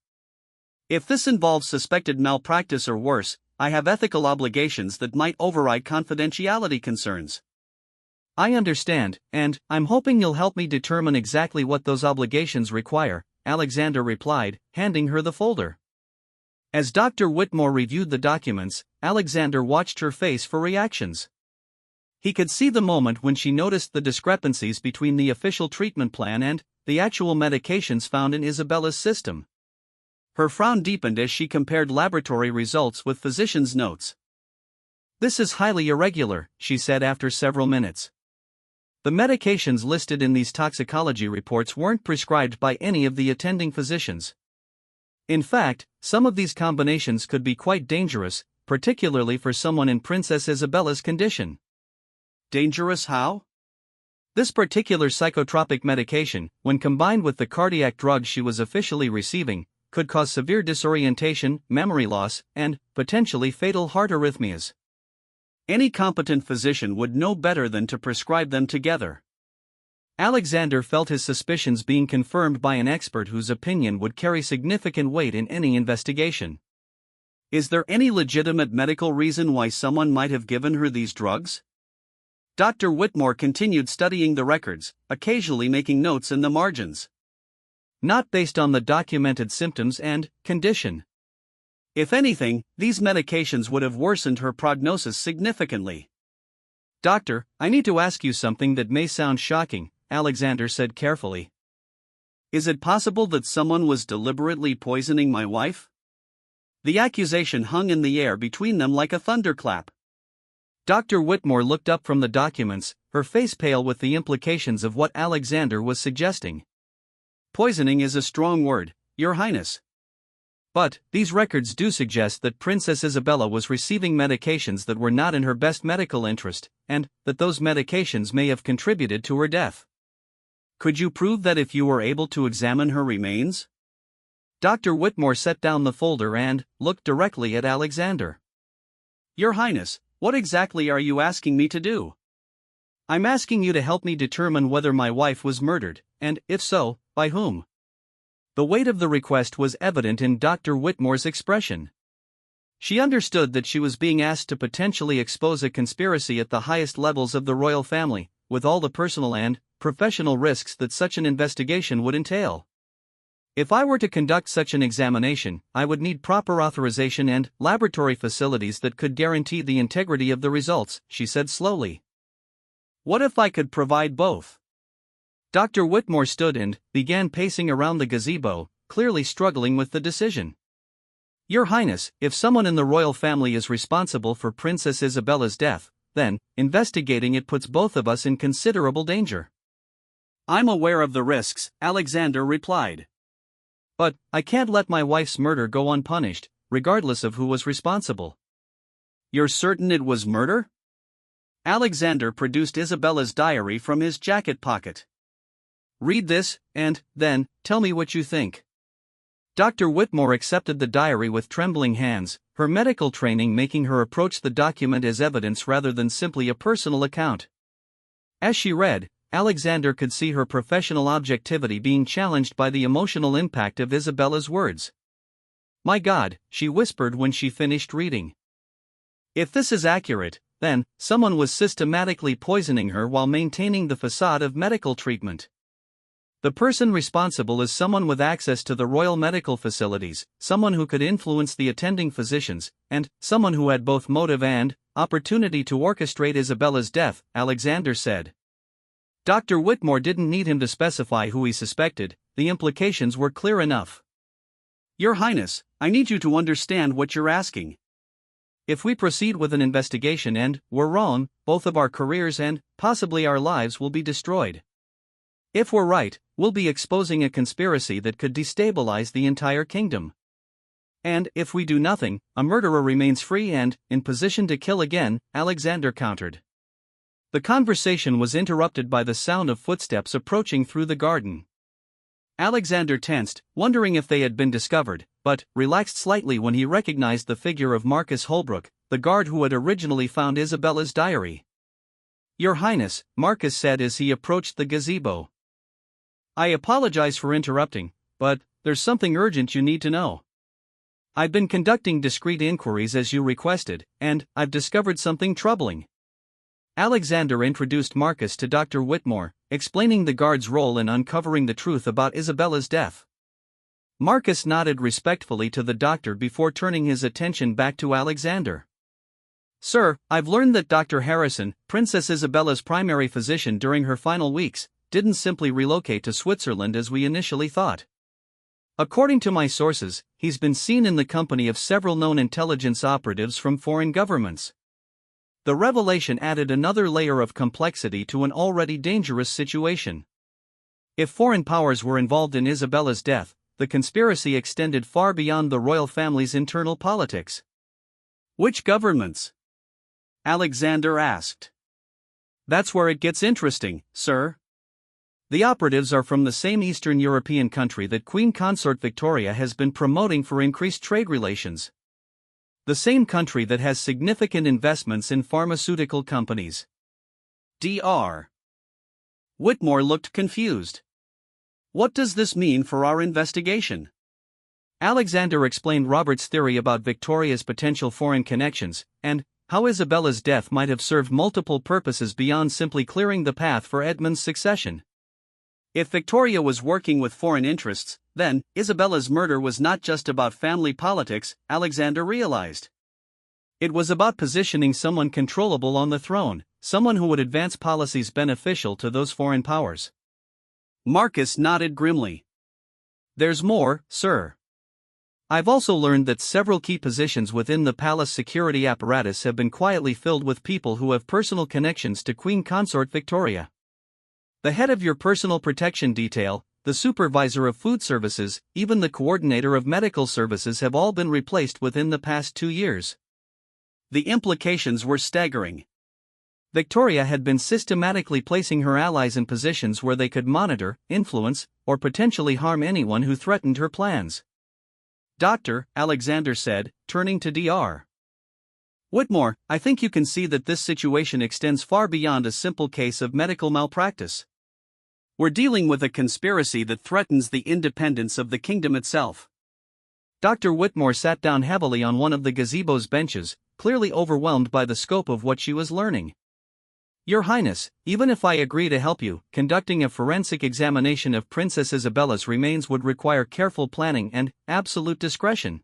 "If this involves suspected malpractice or worse, I have ethical obligations that might override confidentiality concerns." "I understand, and I'm hoping you'll help me determine exactly what those obligations require," Alexander replied, handing her the folder. As Dr. Whitmore reviewed the documents, Alexander watched her face for reactions. He could see the moment when she noticed the discrepancies between the official treatment plan and the actual medications found in Isabella's system. Her frown deepened as she compared laboratory results with physicians' notes. "This is highly irregular," she said after several minutes. "The medications listed in these toxicology reports weren't prescribed by any of the attending physicians. In fact, some of these combinations could be quite dangerous, particularly for someone in Princess Isabella's condition." "Dangerous how?" "This particular psychotropic medication, when combined with the cardiac drug she was officially receiving, could cause severe disorientation, memory loss, and potentially fatal heart arrhythmias. Any competent physician would know better than to prescribe them together." Alexander felt his suspicions being confirmed by an expert whose opinion would carry significant weight in any investigation. "Is there any legitimate medical reason why someone might have given her these drugs?" Dr. Whitmore continued studying the records, occasionally making notes in the margins. "Not based on the documented symptoms and condition. If anything, these medications would have worsened her prognosis significantly." "Doctor, I need to ask you something that may sound shocking," Alexander said carefully. "Is it possible that someone was deliberately poisoning my wife?" The accusation hung in the air between them like a thunderclap. Dr. Whitmore looked up from the documents, her face pale with the implications of what Alexander was suggesting. "Poisoning is a strong word, Your Highness. But these records do suggest that Princess Isabella was receiving medications that were not in her best medical interest, and that those medications may have contributed to her death." "Could you prove that if you were able to examine her remains?" Dr. Whitmore set down the folder and looked directly at Alexander. "Your Highness, What exactly are you asking me to do? I'm asking you to help me determine whether my wife was murdered, and, if so, by whom. The weight of the request was evident in Dr. Whitmore's expression. She understood that she was being asked to potentially expose a conspiracy at the highest levels of the royal family, with all the personal and professional risks that such an investigation would entail. If I were to conduct such an examination, I would need proper authorization and laboratory facilities that could guarantee the integrity of the results, she said slowly. What if I could provide both? Dr. Whitmore stood and began pacing around the gazebo, clearly struggling with the decision. Your Highness, if someone in the royal family is responsible for Princess Isabella's death, then investigating it puts both of us in considerable danger. I'm aware of the risks, Alexander replied. But I can't let my wife's murder go unpunished, regardless of who was responsible. You're certain it was murder? Alexander produced Isabella's diary from his jacket pocket. Read this, and, then, tell me what you think. Dr. Whitmore accepted the diary with trembling hands, her medical training making her approach the document as evidence rather than simply a personal account. As she read, Alexander could see her professional objectivity being challenged by the emotional impact of Isabella's words. My God, she whispered when she finished reading. If this is accurate, then, someone was systematically poisoning her while maintaining the facade of medical treatment. The person responsible is someone with access to the royal medical facilities, someone who could influence the attending physicians, and someone who had both motive and opportunity to orchestrate Isabella's death, Alexander said. Dr. Whitmore didn't need him to specify who he suspected, the implications were clear enough. Your Highness, I need you to understand what you're asking. If we proceed with an investigation and we're wrong, both of our careers and possibly our lives will be destroyed. If we're right, we'll be exposing a conspiracy that could destabilize the entire kingdom. And if we do nothing, a murderer remains free and in position to kill again, Alexander countered. The conversation was interrupted by the sound of footsteps approaching through the garden. Alexander tensed, wondering if they had been discovered, but relaxed slightly when he recognized the figure of Marcus Holbrook, the guard who had originally found Isabella's diary. Your Highness, Marcus said as he approached the gazebo. I apologize for interrupting, but there's something urgent you need to know. I've been conducting discreet inquiries as you requested, and I've discovered something troubling. Alexander introduced Marcus to Dr. Whitmore, explaining the guard's role in uncovering the truth about Isabella's death. Marcus nodded respectfully to the doctor before turning his attention back to Alexander. Sir, I've learned that Dr. Harrison, Princess Isabella's primary physician during her final weeks, didn't simply relocate to Switzerland as we initially thought. According to my sources, he's been seen in the company of several known intelligence operatives from foreign governments. The revelation added another layer of complexity to an already dangerous situation. If foreign powers were involved in Isabella's death, the conspiracy extended far beyond the royal family's internal politics. Which governments? Alexander asked. That's where it gets interesting, sir. The operatives are from the same Eastern European country that Queen Consort Victoria has been promoting for increased trade relations. The same country that has significant investments in pharmaceutical companies. Dr. Whitmore looked confused. What does this mean for our investigation? Alexander explained Robert's theory about Victoria's potential foreign connections, and how Isabella's death might have served multiple purposes beyond simply clearing the path for Edmund's succession. If Victoria was working with foreign interests, then Isabella's murder was not just about family politics, Alexander realized. It was about positioning someone controllable on the throne, someone who would advance policies beneficial to those foreign powers. Marcus nodded grimly. There's more, sir. I've also learned that several key positions within the palace security apparatus have been quietly filled with people who have personal connections to Queen Consort Victoria. The head of your personal protection detail, the supervisor of food services, even the coordinator of medical services have all been replaced within the past 2 years. The implications were staggering. Victoria had been systematically placing her allies in positions where they could monitor, influence, or potentially harm anyone who threatened her plans. Doctor, Alexander said, turning to Dr. Whitmore, I think you can see that this situation extends far beyond a simple case of medical malpractice. We're dealing with a conspiracy that threatens the independence of the kingdom itself. Dr. Whitmore sat down heavily on one of the gazebo's benches, clearly overwhelmed by the scope of what she was learning. Your Highness, even if I agree to help you, conducting a forensic examination of Princess Isabella's remains would require careful planning and absolute discretion.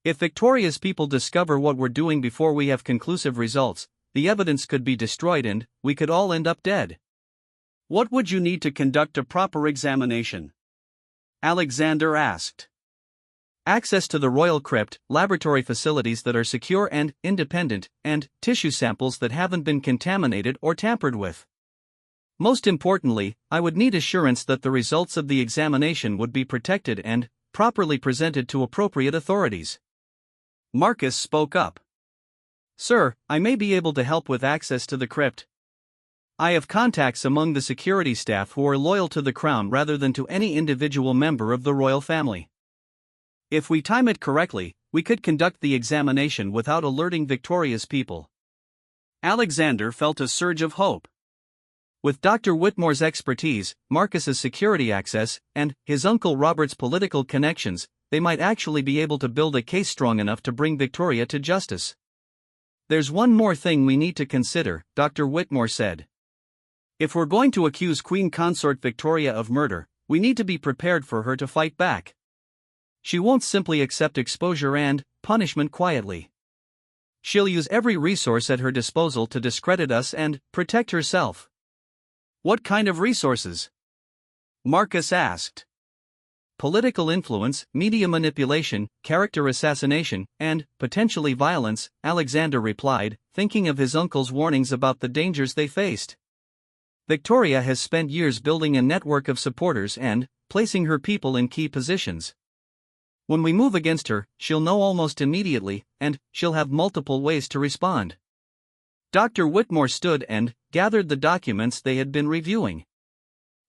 If Victoria's people discover what we're doing before we have conclusive results, the evidence could be destroyed and we could all end up dead. What would you need to conduct a proper examination? Alexander asked. Access to the royal crypt, laboratory facilities that are secure and independent, and tissue samples that haven't been contaminated or tampered with. Most importantly, I would need assurance that the results of the examination would be protected and properly presented to appropriate authorities. Marcus spoke up. Sir, I may be able to help with access to the crypt. I have contacts among the security staff who are loyal to the crown rather than to any individual member of the royal family. If we time it correctly, we could conduct the examination without alerting Victoria's people. Alexander felt a surge of hope. With Dr. Whitmore's expertise, Marcus's security access, and his uncle Robert's political connections, they might actually be able to build a case strong enough to bring Victoria to justice. There's one more thing we need to consider, Dr. Whitmore said. If we're going to accuse Queen Consort Victoria of murder, we need to be prepared for her to fight back. She won't simply accept exposure and punishment quietly. She'll use every resource at her disposal to discredit us and protect herself. What kind of resources? Marcus asked. Political influence, media manipulation, character assassination, and, potentially violence, Alexander replied, thinking of his uncle's warnings about the dangers they faced. Victoria has spent years building a network of supporters and placing her people in key positions. When we move against her, she'll know almost immediately, and she'll have multiple ways to respond. Dr. Whitmore stood and gathered the documents they had been reviewing.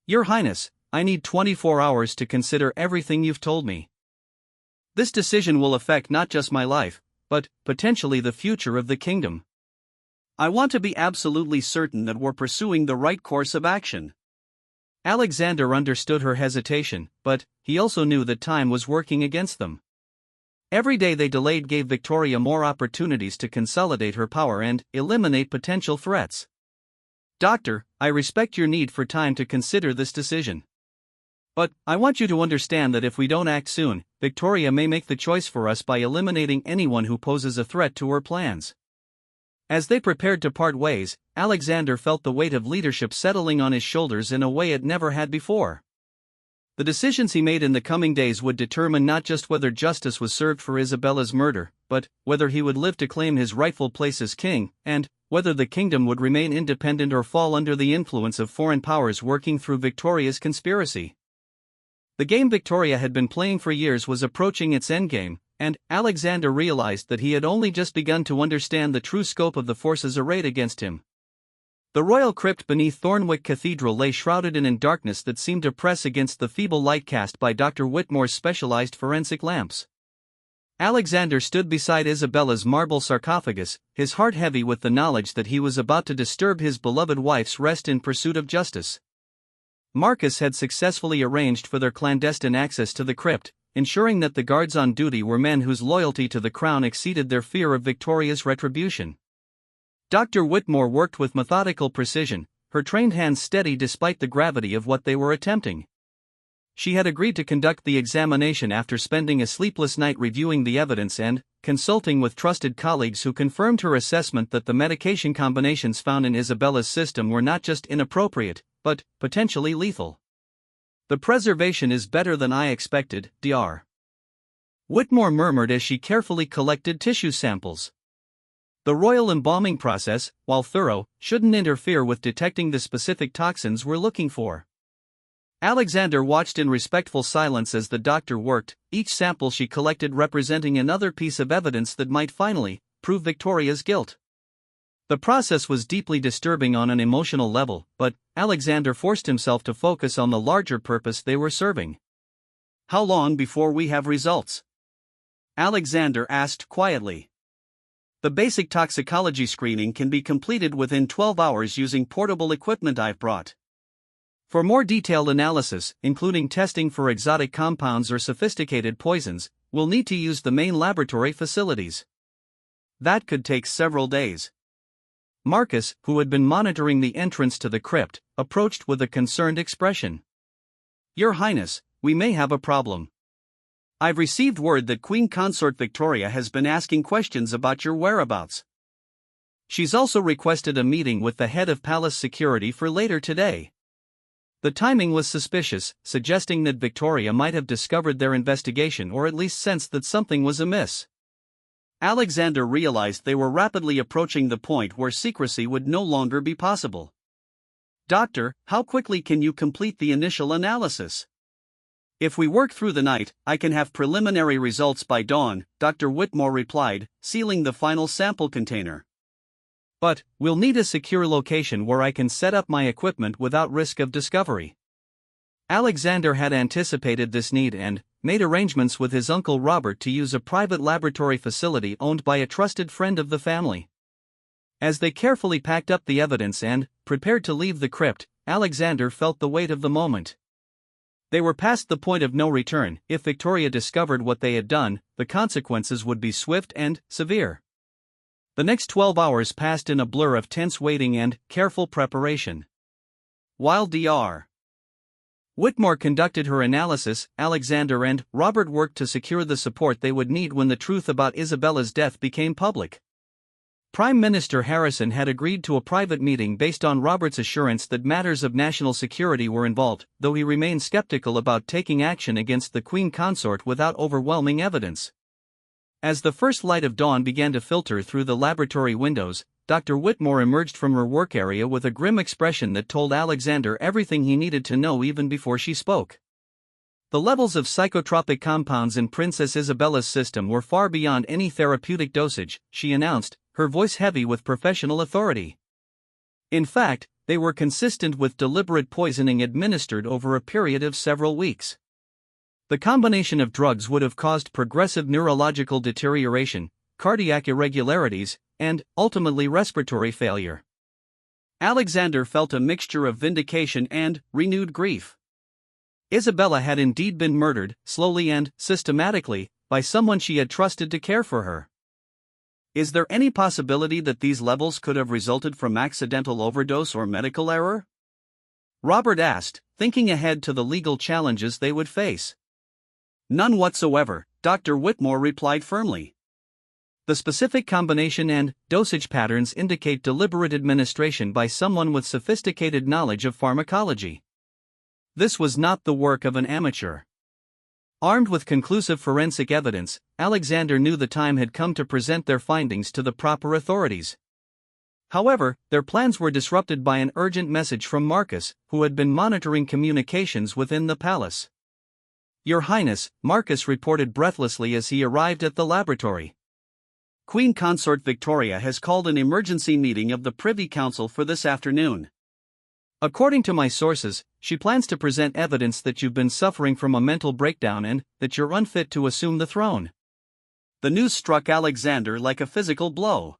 Your Highness, I need 24 hours to consider everything you've told me. This decision will affect not just my life, but potentially the future of the kingdom. I want to be absolutely certain that we're pursuing the right course of action. Alexander understood her hesitation, but he also knew that time was working against them. Every day they delayed gave Victoria more opportunities to consolidate her power and eliminate potential threats. Doctor, I respect your need for time to consider this decision. But I want you to understand that if we don't act soon, Victoria may make the choice for us by eliminating anyone who poses a threat to her plans. As they prepared to part ways, Alexander felt the weight of leadership settling on his shoulders in a way it never had before. The decisions he made in the coming days would determine not just whether justice was served for Isabella's murder, but whether he would live to claim his rightful place as king, and whether the kingdom would remain independent or fall under the influence of foreign powers working through Victoria's conspiracy. The game Victoria had been playing for years was approaching its endgame, and Alexander realized that he had only just begun to understand the true scope of the forces arrayed against him. The royal crypt beneath Thornwick Cathedral lay shrouded in darkness that seemed to press against the feeble light cast by Dr. Whitmore's specialized forensic lamps. Alexander stood beside Isabella's marble sarcophagus, his heart heavy with the knowledge that he was about to disturb his beloved wife's rest in pursuit of justice. Marcus had successfully arranged for their clandestine access to the crypt, ensuring that the guards on duty were men whose loyalty to the crown exceeded their fear of Victoria's retribution. Dr. Whitmore worked with methodical precision, her trained hands steady despite the gravity of what they were attempting. She had agreed to conduct the examination after spending a sleepless night reviewing the evidence and consulting with trusted colleagues who confirmed her assessment that the medication combinations found in Isabella's system were not just inappropriate, but potentially lethal. The preservation is better than I expected, Dr. Whitmore murmured as she carefully collected tissue samples. The royal embalming process, while thorough, shouldn't interfere with detecting the specific toxins we're looking for. Alexander watched in respectful silence as the doctor worked, each sample she collected representing another piece of evidence that might finally prove Victoria's guilt. The process was deeply disturbing on an emotional level, but Alexander forced himself to focus on the larger purpose they were serving. How long before we have results? Alexander asked quietly. The basic toxicology screening can be completed within 12 hours using portable equipment I've brought. For more detailed analysis, including testing for exotic compounds or sophisticated poisons, we'll need to use the main laboratory facilities. That could take several days. Marcus, who had been monitoring the entrance to the crypt, approached with a concerned expression. Your Highness, we may have a problem. I've received word that Queen Consort Victoria has been asking questions about your whereabouts. She's also requested a meeting with the head of palace security for later today. The timing was suspicious, suggesting that Victoria might have discovered their investigation or at least sensed that something was amiss. Alexander realized they were rapidly approaching the point where secrecy would no longer be possible. Doctor, how quickly can you complete the initial analysis? If we work through the night, I can have preliminary results by dawn, Dr. Whitmore replied, sealing the final sample container. But, we'll need a secure location where I can set up my equipment without risk of discovery. Alexander had anticipated this need and made arrangements with his uncle Robert to use a private laboratory facility owned by a trusted friend of the family. As they carefully packed up the evidence and prepared to leave the crypt, Alexander felt the weight of the moment. They were past the point of no return. If Victoria discovered what they had done, the consequences would be swift and severe. The next 12 hours passed in a blur of tense waiting and careful preparation. While Dr. Whitmore conducted her analysis, Alexander and Robert worked to secure the support they would need when the truth about Isabella's death became public. Prime Minister Harrison had agreed to a private meeting based on Robert's assurance that matters of national security were involved, though he remained skeptical about taking action against the Queen Consort without overwhelming evidence. As the first light of dawn began to filter through the laboratory windows, Dr. Whitmore emerged from her work area with a grim expression that told Alexander everything he needed to know even before she spoke. The levels of psychotropic compounds in Princess Isabella's system were far beyond any therapeutic dosage, she announced, her voice heavy with professional authority. In fact, they were consistent with deliberate poisoning administered over a period of several weeks. The combination of drugs would have caused progressive neurological deterioration, cardiac irregularities, and, ultimately, respiratory failure. Alexander felt a mixture of vindication and renewed grief. Isabella had indeed been murdered, slowly and systematically, by someone she had trusted to care for her. Is there any possibility that these levels could have resulted from accidental overdose or medical error? Robert asked, thinking ahead to the legal challenges they would face. None whatsoever, Dr. Whitmore replied firmly. The specific combination and dosage patterns indicate deliberate administration by someone with sophisticated knowledge of pharmacology. This was not the work of an amateur. Armed with conclusive forensic evidence, Alexander knew the time had come to present their findings to the proper authorities. However, their plans were disrupted by an urgent message from Marcus, who had been monitoring communications within the palace. Your Highness, Marcus reported breathlessly as he arrived at the laboratory. Queen Consort Victoria has called an emergency meeting of the Privy Council for this afternoon. According to my sources, she plans to present evidence that you've been suffering from a mental breakdown and that you're unfit to assume the throne. The news struck Alexander like a physical blow.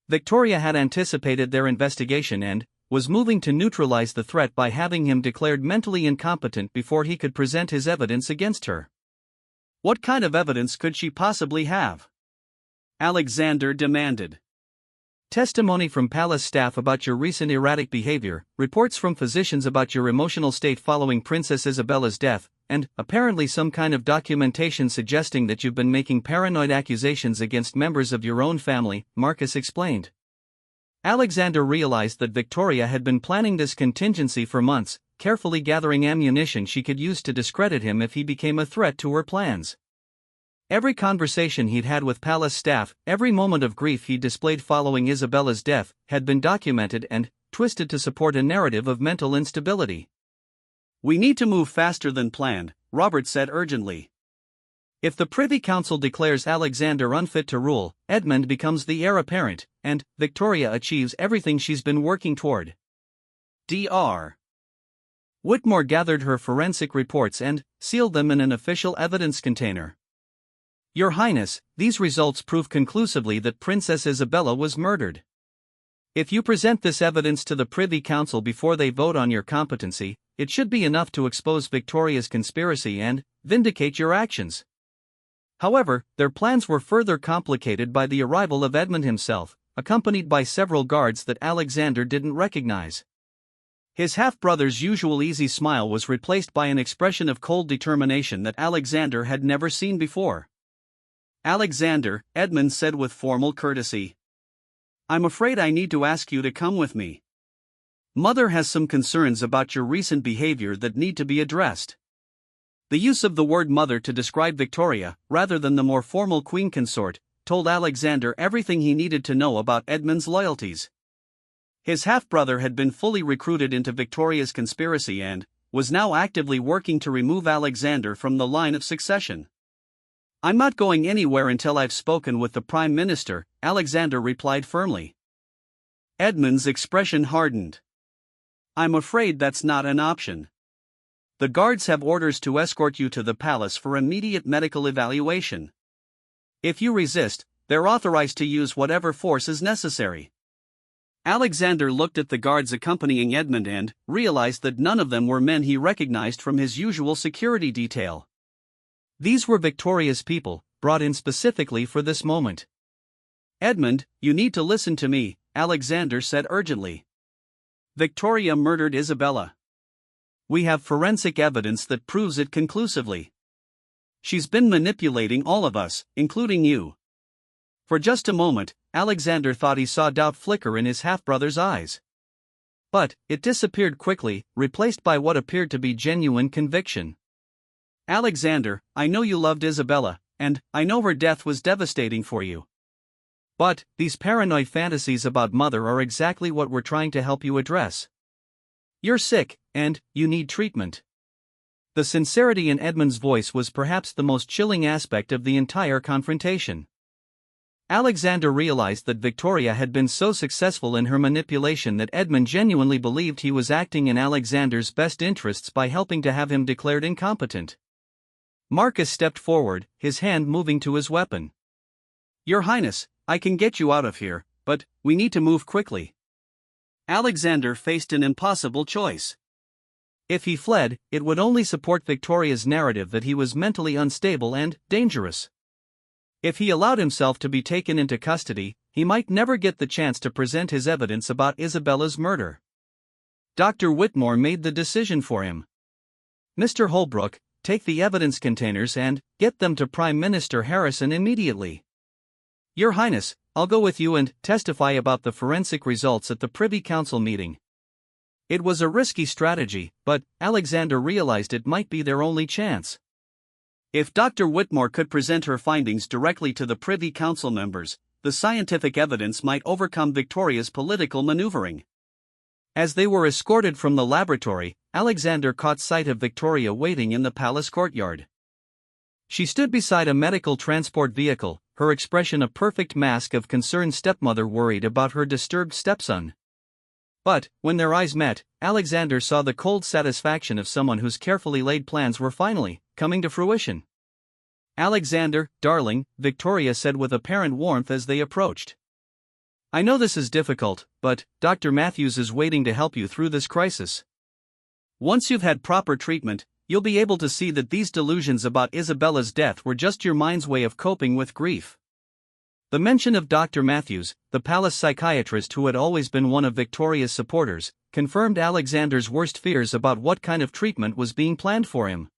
Victoria had anticipated their investigation and was moving to neutralize the threat by having him declared mentally incompetent before he could present his evidence against her. What kind of evidence could she possibly have? Alexander demanded. Testimony from palace staff about your recent erratic behavior, reports from physicians about your emotional state following Princess Isabella's death, and, apparently, some kind of documentation suggesting that you've been making paranoid accusations against members of your own family, Marcus explained. Alexander realized that Victoria had been planning this contingency for months, carefully gathering ammunition she could use to discredit him if he became a threat to her plans. Every conversation he'd had with palace staff, every moment of grief he displayed following Isabella's death, had been documented and twisted to support a narrative of mental instability. We need to move faster than planned, Robert said urgently. If the Privy Council declares Alexander unfit to rule, Edmund becomes the heir apparent, and Victoria achieves everything she's been working toward. Dr. Whitmore gathered her forensic reports and sealed them in an official evidence container. Your Highness, these results prove conclusively that Princess Isabella was murdered. If you present this evidence to the Privy Council before they vote on your competency, it should be enough to expose Victoria's conspiracy and vindicate your actions. However, their plans were further complicated by the arrival of Edmund himself, accompanied by several guards that Alexander didn't recognize. His half-brother's usual easy smile was replaced by an expression of cold determination that Alexander had never seen before. "Alexander," Edmund said with formal courtesy, "I'm afraid I need to ask you to come with me. Mother has some concerns about your recent behavior that need to be addressed." The use of the word mother to describe Victoria, rather than the more formal queen consort, told Alexander everything he needed to know about Edmund's loyalties. His half-brother had been fully recruited into Victoria's conspiracy and was now actively working to remove Alexander from the line of succession. "I'm not going anywhere until I've spoken with the Prime Minister," Alexander replied firmly. Edmund's expression hardened. "I'm afraid that's not an option. The guards have orders to escort you to the palace for immediate medical evaluation. If you resist, they're authorized to use whatever force is necessary." Alexander looked at the guards accompanying Edmund and realized that none of them were men he recognized from his usual security detail. These were Victoria's people, brought in specifically for this moment. "Edmund, you need to listen to me," Alexander said urgently. "Victoria murdered Isabella. We have forensic evidence that proves it conclusively. She's been manipulating all of us, including you." For just a moment, Alexander thought he saw doubt flicker in his half-brother's eyes. But it disappeared quickly, replaced by what appeared to be genuine conviction. "Alexander, I know you loved Isabella, and I know her death was devastating for you. But these paranoid fantasies about mother are exactly what we're trying to help you address. You're sick, and you need treatment." The sincerity in Edmund's voice was perhaps the most chilling aspect of the entire confrontation. Alexander realized that Victoria had been so successful in her manipulation that Edmund genuinely believed he was acting in Alexander's best interests by helping to have him declared incompetent. Marcus stepped forward, his hand moving to his weapon. "Your Highness, I can get you out of here, but we need to move quickly." Alexander faced an impossible choice. If he fled, it would only support Victoria's narrative that he was mentally unstable and dangerous. If he allowed himself to be taken into custody, he might never get the chance to present his evidence about Isabella's murder. Dr. Whitmore made the decision for him. "Mr. Holbrook, take the evidence containers and get them to Prime Minister Harrison immediately." "Your Highness, I'll go with you and testify about the forensic results at the Privy Council meeting." It was a risky strategy, but Alexander realized it might be their only chance. If Dr. Whitmore could present her findings directly to the Privy Council members, the scientific evidence might overcome Victoria's political maneuvering. As they were escorted from the laboratory, Alexander caught sight of Victoria waiting in the palace courtyard. She stood beside a medical transport vehicle, her expression a perfect mask of concerned stepmother worried about her disturbed stepson. But, when their eyes met, Alexander saw the cold satisfaction of someone whose carefully laid plans were finally coming to fruition. "Alexander, darling," Victoria said with apparent warmth as they approached. "I know this is difficult, but Dr. Matthews is waiting to help you through this crisis. Once you've had proper treatment, you'll be able to see that these delusions about Isabella's death were just your mind's way of coping with grief." The mention of Dr. Matthews, the palace psychiatrist who had always been one of Victoria's supporters, confirmed Alexander's worst fears about what kind of treatment was being planned for him.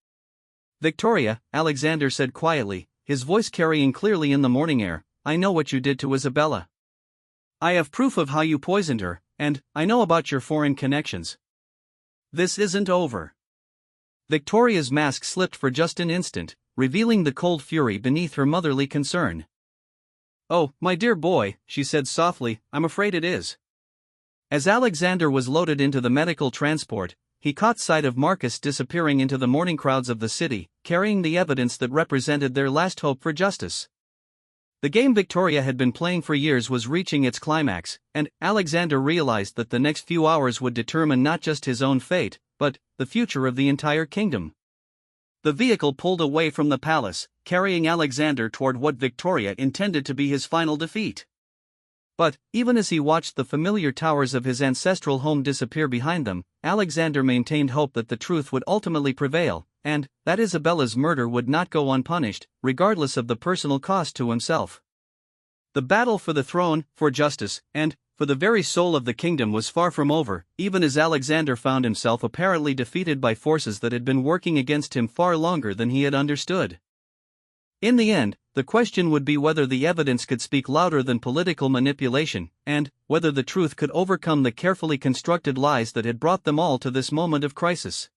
"Victoria," Alexander said quietly, his voice carrying clearly in the morning air, "I know what you did to Isabella. I have proof of how you poisoned her, and I know about your foreign connections. This isn't over." Victoria's mask slipped for just an instant, revealing the cold fury beneath her motherly concern. "Oh, my dear boy," she said softly, "I'm afraid it is." As Alexander was loaded into the medical transport, he caught sight of Marcus disappearing into the morning crowds of the city, carrying the evidence that represented their last hope for justice. The game Victoria had been playing for years was reaching its climax, and Alexander realized that the next few hours would determine not just his own fate, but the future of the entire kingdom. the vehicle pulled away from the palace, carrying Alexander toward what Victoria intended to be his final defeat. But, even as he watched the familiar towers of his ancestral home disappear behind them, Alexander maintained hope that the truth would ultimately prevail, and that Isabella's murder would not go unpunished, regardless of the personal cost to himself. The battle for the throne, for justice, and for the very soul of the kingdom was far from over, even as Alexander found himself apparently defeated by forces that had been working against him far longer than he had understood. In the end, the question would be whether the evidence could speak louder than political manipulation, and whether the truth could overcome the carefully constructed lies that had brought them all to this moment of crisis.